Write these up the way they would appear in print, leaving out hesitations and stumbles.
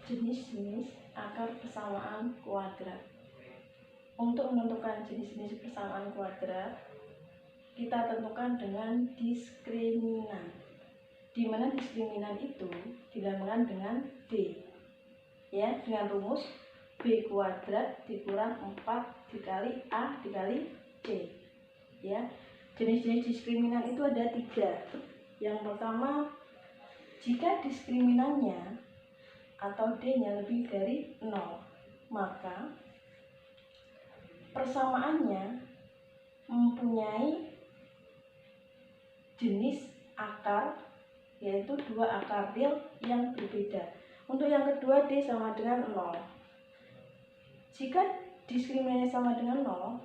Jenis-jenis akar persamaan kuadrat. Untuk menentukan jenis-jenis persamaan kuadrat, kita tentukan dengan diskriminan, di mana diskriminan itu dilambangkan dengan D, ya, dengan rumus B kuadrat dikurang 4 dikali A dikali C, ya. Jenis-jenis diskriminan itu ada 3. Yang pertama, jika diskriminannya atau D-nya lebih dari 0, maka persamaannya mempunyai jenis akar, yaitu 2 akar real yang berbeda. Untuk yang kedua, D sama dengan 0. Jika diskriminannya sama dengan 0,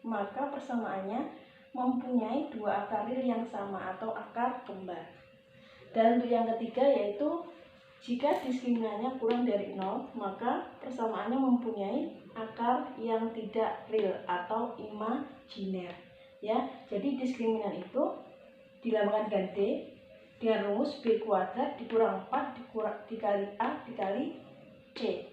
maka persamaannya mempunyai 2 akar real yang sama atau akar kembar. Dan untuk yang ketiga, yaitu jika diskriminannya kurang dari 0, maka persamaannya mempunyai akar yang tidak real atau imajiner, ya. Jadi diskriminan itu dilambangkan dengan D dengan rumus B kuadrat dikurang 4 dikali A dikali C.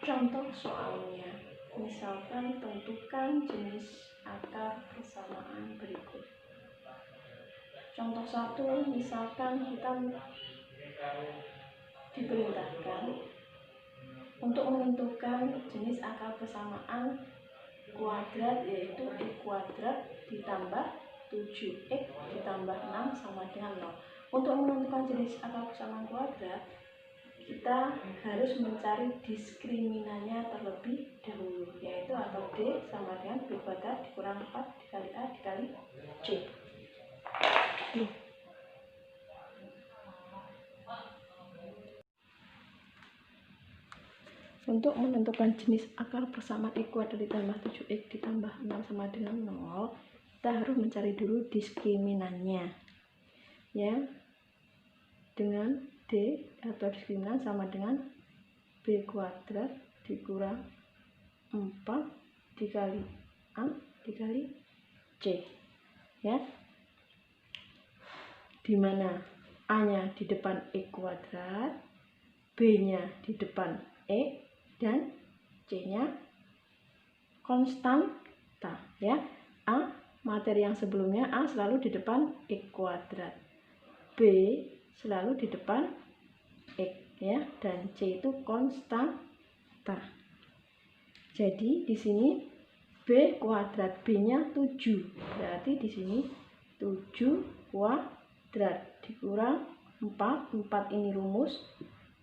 Contoh soalnya, misalkan tentukan jenis akar persamaan berikut. Contoh 1, misalkan kita diperintahkan untuk menentukan jenis akar persamaan kuadrat, yaitu X kuadrat ditambah 7X ditambah 6 sama dengan 0. Untuk menentukan jenis akar persamaan kuadrat, kita harus mencari diskriminannya terlebih dahulu, yaitu atau D sama dengan B kuadrat dikurang 4 dikali A dikali C. Untuk menentukan jenis akar persamaan X kuadrat ditambah 7X ditambah 6 sama dengan 0, kita harus mencari dulu diskriminannya, ya, dengan D atau diskriminan sama dengan B kuadrat dikurang 4 dikali A dikali C, ya, dimana A-nya di depan X kuadrat, B-nya di depan X, dan C-nya konstanta, ya. A, materi yang sebelumnya A selalu di depan X kuadrat, B selalu di depan X, ya, dan C itu konstanta. Jadi di sini B kuadrat, B-nya 7, berarti di sini 7 kuadrat dikurang 4 ini rumus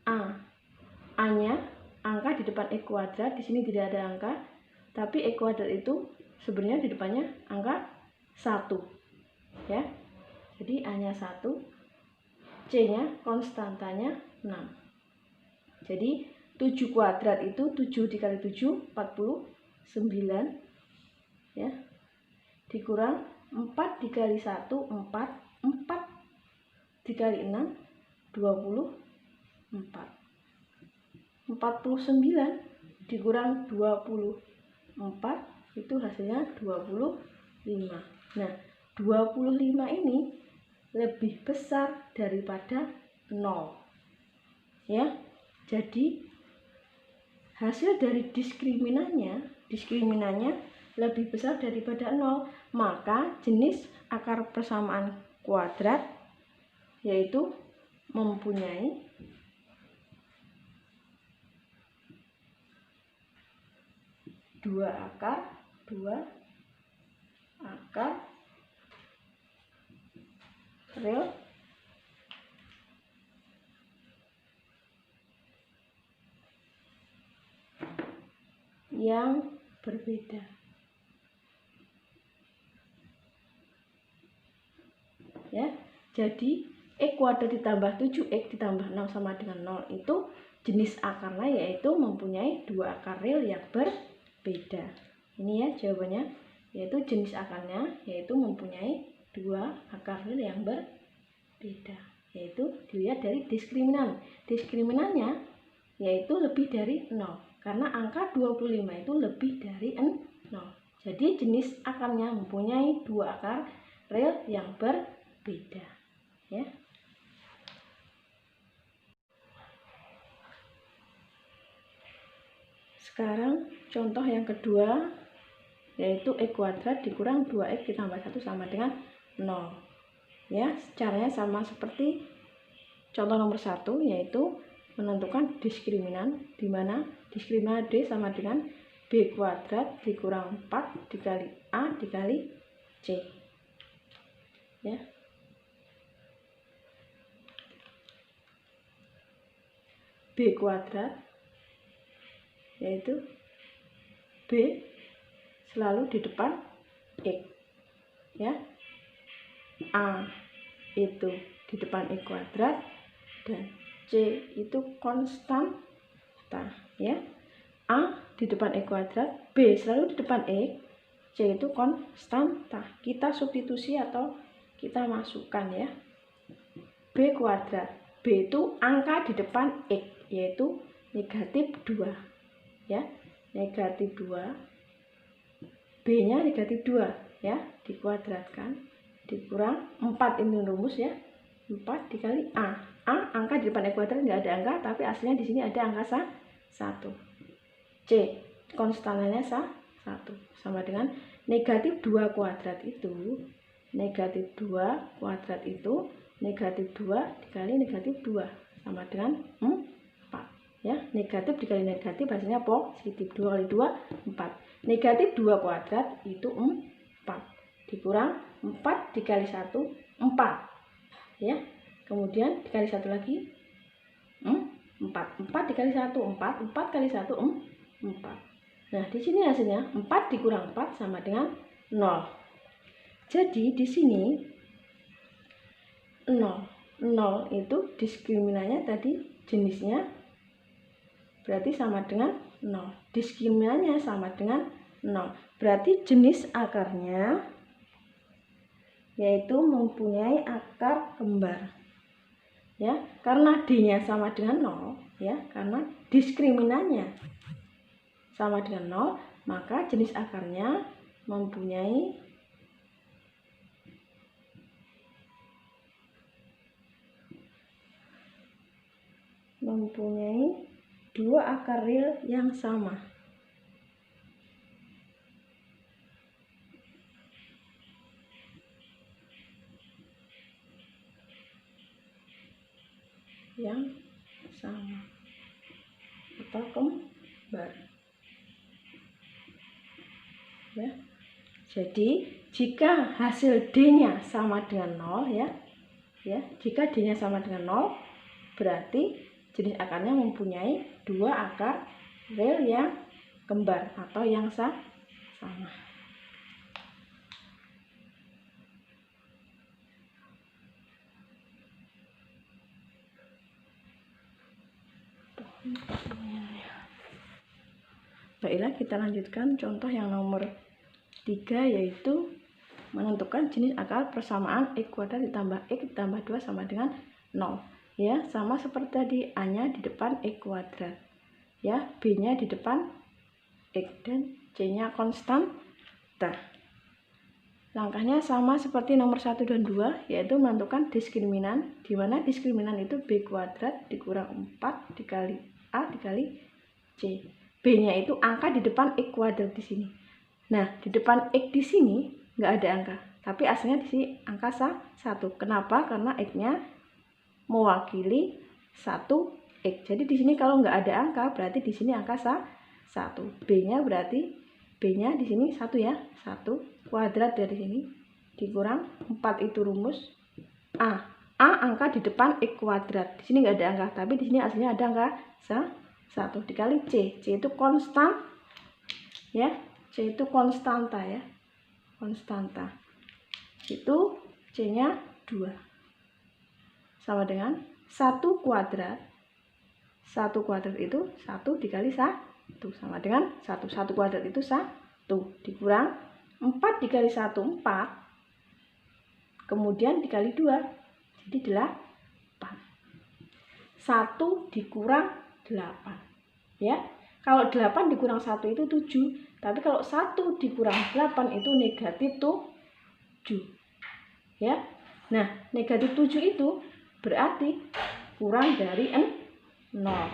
A-nya angka di depan X kuadrat, di sini tidak ada angka, tapi X kuadrat itu sebenarnya di depannya angka 1, ya. Jadi A-nya 1, C-nya konstantanya 6. Jadi 7 kuadrat itu 7 dikali 7 49, ya, dikurang 4 dikali 1 4 dikali 6 24. 49 dikurang 24 itu hasilnya 25. Nah, 25 ini lebih besar daripada 0, ya. Jadi hasil dari diskriminannya lebih besar daripada 0, maka jenis akar persamaan kuadrat yaitu mempunyai dua akar real yang berbeda, ya. Jadi X kuadrat ditambah 7X ditambah 6 sama dengan 0 itu jenis akarnya yaitu mempunyai 2 akar real yang berbeda. Ini, ya, jawabannya, yaitu jenis akarnya yaitu mempunyai 2 akar real yang berbeda, yaitu dilihat dari diskriminan. Diskriminannya yaitu lebih dari 0, karena angka 25 itu lebih dari 0. Jadi jenis akarnya mempunyai dua akar real yang berbeda, ya. Sekarang contoh yang kedua, yaitu X kuadrat dikurang 2X ditambah 1 sama dengan 0. Ya, caranya sama seperti contoh nomor 1, yaitu menentukan diskriminan, di mana diskriminan D sama dengan B kuadrat dikurang 4 dikali A dikali C. Ya. B kuadrat yaitu B selalu di depan X, ya. A itu di depan X kuadrat dan C itu konstanta, ya. A di depan X kuadrat, B selalu di depan X, C itu konstanta. Kita substitusi atau kita masukkan, ya. B kuadrat, B itu angka di depan X, yaitu negatif 2, ya. Negatif 2, B nya negatif 2, ya, dikuadratkan dikurang 4, ini rumus, ya. 4 dikali A. A angka di depan X kuadrat nggak ada angka, tapi aslinya di sini ada angka 1. C konstantanya 1 sama dengan negatif 2 kuadrat itu, negatif 2 kuadrat itu negatif 2 dikali negatif 2 sama dengan 4, ya. Negatif dikali negatif hasilnya positif. 2 kali 2 4. Negatif 2 kuadrat itu 4 dikurang 4 dikali 1 4, ya. Kemudian dikali 1 lagi 4. 4 dikali 1 4. 4 kali 1 4. Nah, di sini hasilnya 4 dikurang 4 sama dengan 0. Jadi di sini 0 itu diskriminannya tadi jenisnya berarti sama dengan 0. Diskriminannya sama dengan 0. Berarti jenis akarnya yaitu mempunyai akar kembar. Ya, karena D-nya sama dengan 0, ya, karena diskriminannya sama dengan 0, maka jenis akarnya mempunyai dua akar real yang sama. Yang sama atau kembar, ya. Jadi jika hasil D-nya sama dengan 0, ya, jika D-nya sama dengan 0, berarti jenis akarnya mempunyai dua akar real yang kembar atau yang sama. Baiklah, kita lanjutkan contoh yang nomor 3, yaitu menentukan jenis akar persamaan X kuadrat ditambah X ditambah 2 sama dengan 0. Ya, sama seperti tadi, A-nya di depan X kuadrat, ya, B-nya di depan X dan C-nya konstanta. Langkahnya sama seperti nomor 1 dan 2, yaitu menentukan diskriminan, di mana diskriminan itu B kuadrat dikurang 4 dikali A dikali C. B-nya itu angka di depan X kuadrat di sini. Nah, di depan X di sini nggak ada angka, tapi aslinya di sini angka 1. Kenapa? Karena X-nya mewakili 1X. Jadi di sini kalau nggak ada angka, berarti di sini angka 1. B-nya berarti B-nya di sini 1, ya. 1 kuadrat dari sini dikurang 4, itu rumus A. A angka di depan X kuadrat. Di sini nggak ada angka, tapi di sini aslinya ada angka 1 dikali C. C itu konstan, ya. C itu konstanta, ya. Konstanta. Itu C-nya 2. Sama dengan 1 kuadrat. 1 kuadrat itu 1 dikali 1 sama dengan 1. 1 kuadrat itu 1 dikurang 4 dikali 1 4. Kemudian dikali 2 jadi 8. 1 dikurang 8, ya. Kalau 8 dikurang 1 itu 7. Tapi kalau 1 dikurang 8 itu negatif 7. Ya. Nah, negatif 7 itu berarti kurang dari 0.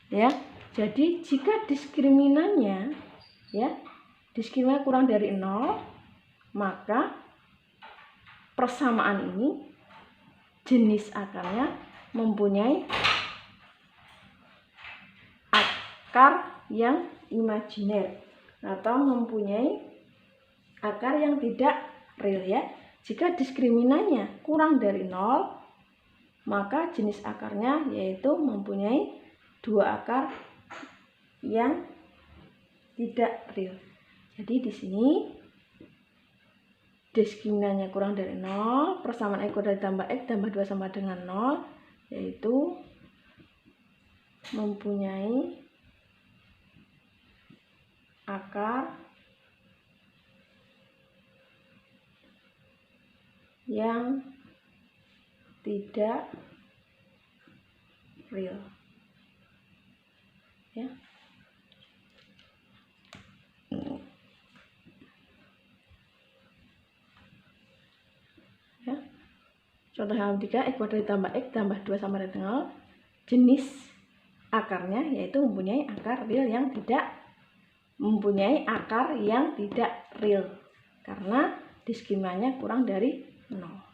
Ya. Jadi jika diskriminannya kurang dari 0, maka persamaan ini jenis akarnya mempunyai akar yang imajiner atau mempunyai akar yang tidak real ya. Jika diskriminannya kurang dari 0, maka jenis akarnya yaitu mempunyai 2 akar yang tidak real. Jadi di sini diskriminannya kurang dari 0, persamaan X kuadrat ditambah X tambah 2 sama dengan 0, yaitu mempunyai akar yang tidak real. Ya. Ya. Contoh yang ketiga, X kuadrat ditambah X tambah 2 sama dengan 0, jenis akarnya yaitu mempunyai akar real yang tidak real karena diskriminannya kurang dari 0.